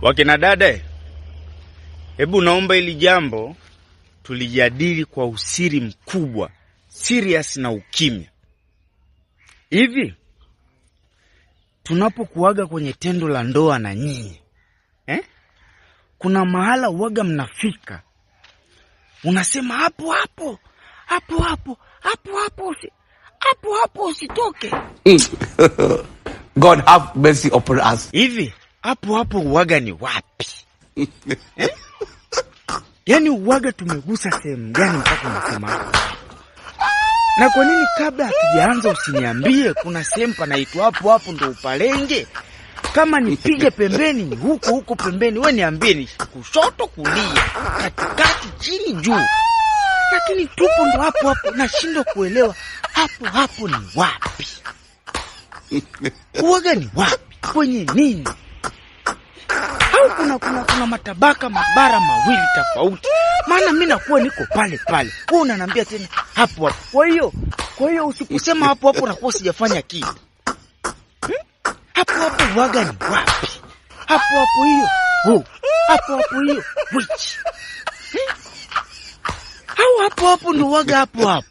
Wakina dada, hebu naomba hili jambo tulijadili kwa usiri mkubwa, serious na ukimya. Hivi tunapokuaga kwenye tendo la ndoa na nyinyi, kuna mahala uaga mnafika, unasema hapo usitoke. God have mercy upon us. Hivi hapo uaga ni wapi? Yaani uaga tumegusa sehemu gani mpaka unasema hapo? Na kwa nini kabla hatujaanza usiniambie kuna sehemu panaitwa hapo ndo upalenge? Kama nipige pembeni ni huko pembeni, wewe niambie ni kushoto kulia, katikati chini juu. Lakini tupo ndo hapo, nashindwa kuelewa hapo ni wapi? Uaga ni wapi? Kwenye nini? Au kuna matabaka mabara mawili tofauti? Maana mimi nakuwa niko pale. Wewe unaniambia tena hapo. Kwa hiyo usiposema hapo nakuwa sijafanya kitu. Hapo uaga ni wapi? Hapo hiyo. Hapo hiyo. Which? Au hapo ndo uaga hapo?